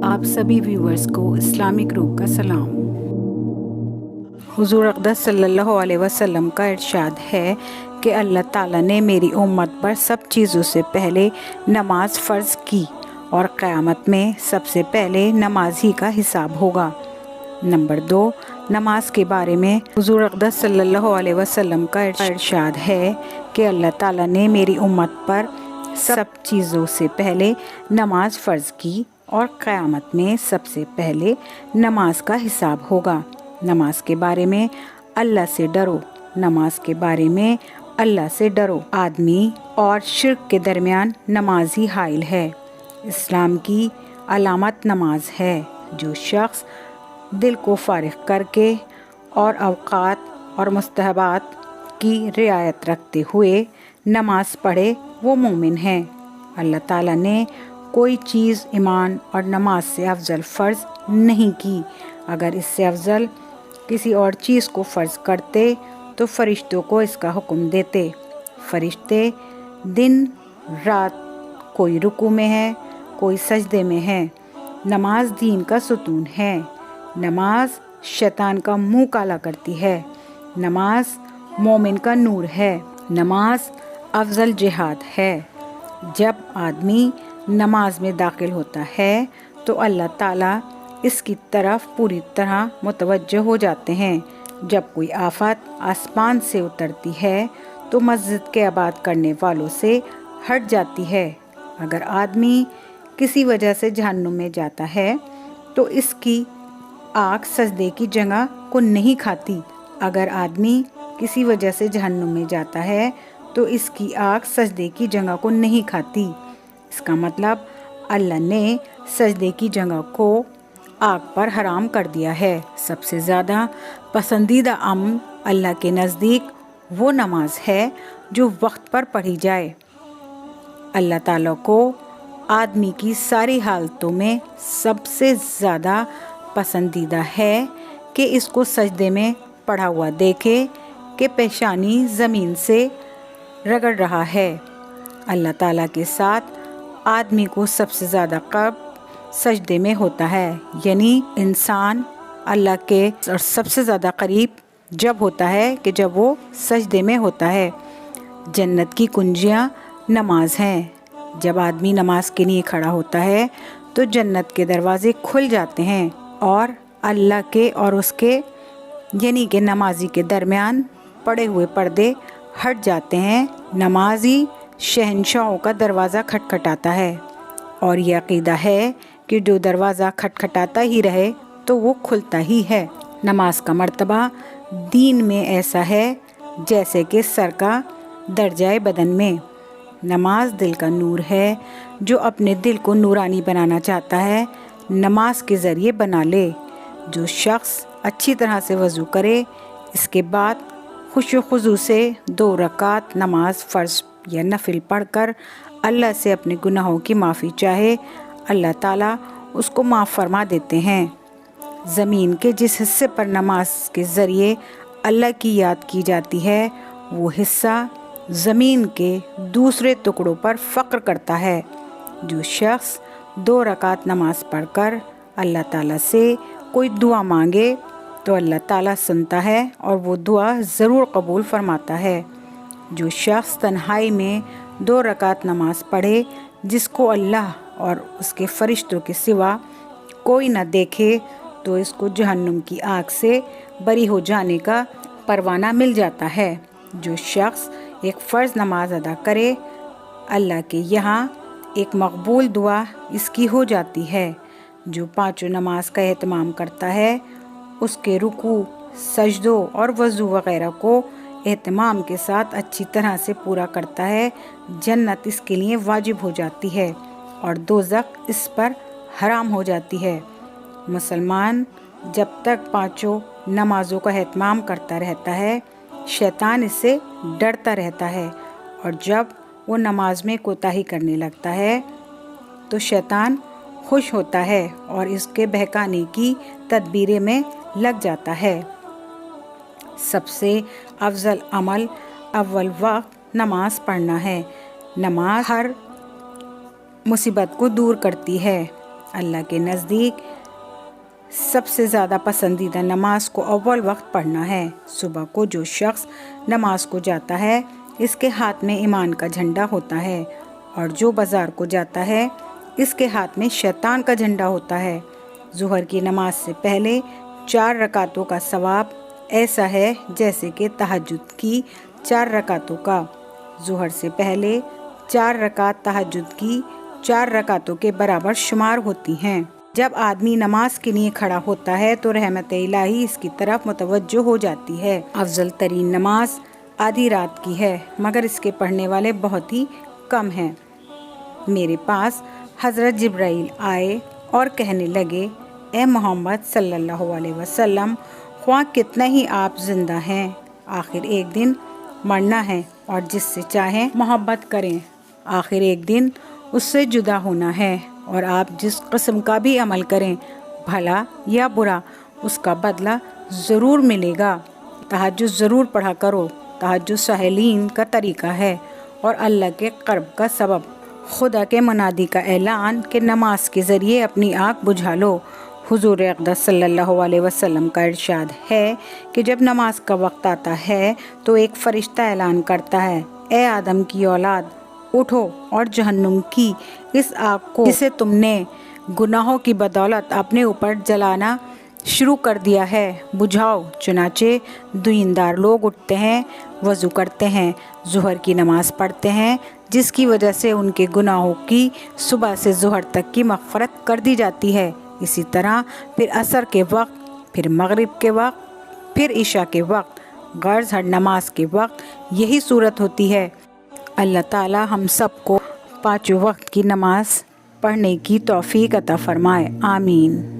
آپ سبھی ویورز کو اسلامک روح کا سلام۔ حضور اقدس صلی اللہ علیہ وسلم کا ارشاد ہے کہ اللہ تعالیٰ نے میری امت پر سب چیزوں سے پہلے نماز فرض کی اور قیامت میں سب سے پہلے نماز ہی کا حساب ہوگا۔ نمبر 2، نماز کے بارے میں حضور اقدس صلی اللہ علیہ وسلم کا ارشاد ہے کہ اللہ تعالیٰ نے میری امت پر سب چیزوں سے پہلے نماز فرض کی اور قیامت میں سب سے پہلے نماز کا حساب ہوگا۔ نماز کے بارے میں اللہ سے ڈرو، نماز کے بارے میں اللہ سے ڈرو۔ آدمی اور شرک کے درمیان نماز ہی حائل ہے۔ اسلام کی علامت نماز ہے۔ جو شخص دل کو فارغ کر کے اور اوقات اور مستحبات کی رعایت رکھتے ہوئے نماز پڑھے وہ مومن ہے۔ اللہ تعالیٰ نے کوئی چیز ایمان اور نماز سے افضل فرض نہیں کی۔ اگر اس سے افضل کسی اور چیز کو فرض کرتے تو فرشتوں کو اس کا حکم دیتے۔ فرشتے دن رات کوئی رکوع میں ہے، کوئی سجدے میں ہے۔ نماز دین کا ستون ہے۔ نماز شیطان کا منہ کالا کرتی ہے۔ نماز مومن کا نور ہے۔ نماز افضل جہاد ہے۔ جب آدمی نماز میں داخل ہوتا ہے تو اللہ تعالیٰ اس کی طرف پوری طرح متوجہ ہو جاتے ہیں۔ جب کوئی آفت آسمان سے اترتی ہے تو مسجد کے آباد کرنے والوں سے ہٹ جاتی ہے۔ اگر آدمی کسی وجہ سے جہنم میں جاتا ہے تو اس کی آنکھ سجدے کی جگہ کو نہیں کھاتی۔ اگر آدمی کسی وجہ سے جہنم میں جاتا ہے تو اس کی آنکھ سجدے کی جگہ کو نہیں کھاتی۔ اس کا مطلب اللہ نے سجدے کی جگہ کو آگ پر حرام کر دیا ہے۔ سب سے زیادہ پسندیدہ عمل اللہ کے نزدیک وہ نماز ہے جو وقت پر پڑھی جائے۔ اللہ تعالیٰ کو آدمی کی ساری حالتوں میں سب سے زیادہ پسندیدہ ہے کہ اس کو سجدے میں پڑھا ہوا دیکھے کہ پیشانی زمین سے رگڑ رہا ہے۔ اللہ تعالیٰ کے ساتھ آدمی کو سب سے زیادہ قرب سجدے میں ہوتا ہے، یعنی انسان اللہ کے اور سب سے زیادہ قریب جب ہوتا ہے کہ جب وہ سجدے میں ہوتا ہے۔ جنت کی کنجیاں نماز ہیں۔ جب آدمی نماز کے لیے کھڑا ہوتا ہے تو جنت کے دروازے کھل جاتے ہیں اور اللہ کے اور اس کے یعنی کہ نمازی کے درمیان پڑے ہوئے پردے ہٹ جاتے ہیں۔ نمازی شہنشاہوں کا دروازہ کھٹکھٹاتا ہے اور یہ عقیدہ ہے کہ جو دروازہ کھٹکھٹاتا ہی رہے تو وہ کھلتا ہی ہے۔ نماز کا مرتبہ دین میں ایسا ہے جیسے کہ سر کا درجہ بدن میں۔ نماز دل کا نور ہے۔ جو اپنے دل کو نورانی بنانا چاہتا ہے نماز کے ذریعے بنا لے۔ جو شخص اچھی طرح سے وضو کرے، اس کے بعد خشوع و خضوع سے 2 رکعت نماز فرض یا نفل پڑھ کر اللہ سے اپنے گناہوں کی معافی چاہے، اللہ تعالیٰ اس کو معاف فرما دیتے ہیں۔ زمین کے جس حصے پر نماز کے ذریعے اللہ کی یاد کی جاتی ہے وہ حصہ زمین کے دوسرے ٹکڑوں پر فخر کرتا ہے۔ جو شخص 2 رکعت نماز پڑھ کر اللہ تعالیٰ سے کوئی دعا مانگے تو اللہ تعالیٰ سنتا ہے اور وہ دعا ضرور قبول فرماتا ہے۔ جو شخص تنہائی میں 2 رکعت نماز پڑھے جس کو اللہ اور اس کے فرشتوں کے سوا کوئی نہ دیکھے تو اس کو جہنم کی آگ سے بری ہو جانے کا پروانہ مل جاتا ہے۔ جو شخص ایک فرض نماز ادا کرے اللہ کے یہاں ایک مقبول دعا اس کی ہو جاتی ہے۔ جو 5 نماز کا اہتمام کرتا ہے اس کے رکوع، سجدوں اور وضو وغیرہ کو اہتمام کے ساتھ اچھی طرح سے پورا کرتا ہے، جنت اس کے لیے واجب ہو جاتی ہے اور دوزخ اس پر حرام ہو جاتی ہے۔ مسلمان جب تک 5 نمازوں کا اہتمام کرتا رہتا ہے شیطان اس سے ڈرتا رہتا ہے، اور جب وہ نماز میں کوتاہی کرنے لگتا ہے تو شیطان خوش ہوتا ہے اور اس کے بہکانے کی تدبیریں میں لگ جاتا ہے۔ سب سے افضل عمل اول وقت نماز پڑھنا ہے۔ نماز ہر مصیبت کو دور کرتی ہے۔ اللہ کے نزدیک سب سے زیادہ پسندیدہ نماز کو اول وقت پڑھنا ہے۔ صبح کو جو شخص نماز کو جاتا ہے اس کے ہاتھ میں ایمان کا جھنڈا ہوتا ہے، اور جو بازار کو جاتا ہے اس کے ہاتھ میں شیطان کا جھنڈا ہوتا ہے۔ ظہر کی نماز سے پہلے 4 رکعتوں کا ثواب ایسا ہے جیسے کہ تہجد کی 4 رکعتوں کا۔ ظہر سے پہلے 4 رکعت تہجد کی 4 رکعتوں کے برابر شمار ہوتی ہیں۔ جب آدمی نماز کے لیے کھڑا ہوتا ہے تو رحمت الہی اس کی طرف متوجہ ہو جاتی ہے۔ افضل ترین نماز آدھی رات کی ہے، مگر اس کے پڑھنے والے بہت ہی کم ہیں۔ میرے پاس حضرت جبرائیل آئے اور کہنے لگے، اے محمد صلی اللہ علیہ وسلم، خواہ کتنا ہی آپ زندہ ہیں، آخر ایک دن مرنا ہے، اور جس سے چاہیں محبت کریں، آخر ایک دن اس سے جدا ہونا ہے، اور آپ جس قسم کا بھی عمل کریں، بھلا یا برا، اس کا بدلہ ضرور ملے گا۔ تہجد ضرور پڑھا کرو، تہجد صالحین کا طریقہ ہے اور اللہ کے قرب کا سبب۔ خدا کے منادی کا اعلان کہ نماز کے ذریعے اپنی آنکھ بجھا لو۔ حضور اقدس صلی اللہ علیہ وسلم کا ارشاد ہے کہ جب نماز کا وقت آتا ہے تو ایک فرشتہ اعلان کرتا ہے، اے آدم کی اولاد، اٹھو اور جہنم کی اس آگ کو جسے تم نے گناہوں کی بدولت اپنے اوپر جلانا شروع کر دیا ہے، بجھاؤ۔ چنانچہ دیندار لوگ اٹھتے ہیں، وضو کرتے ہیں، ظہر کی نماز پڑھتے ہیں، جس کی وجہ سے ان کے گناہوں کی صبح سے ظہر تک کی مغفرت کر دی جاتی ہے۔ اسی طرح پھر عصر کے وقت، پھر مغرب کے وقت، پھر عشاء کے وقت، غرض ہر نماز کے وقت یہی صورت ہوتی ہے۔ اللہ تعالی ہم سب کو 5 وقت کی نماز پڑھنے کی توفیق عطا فرمائے، آمین۔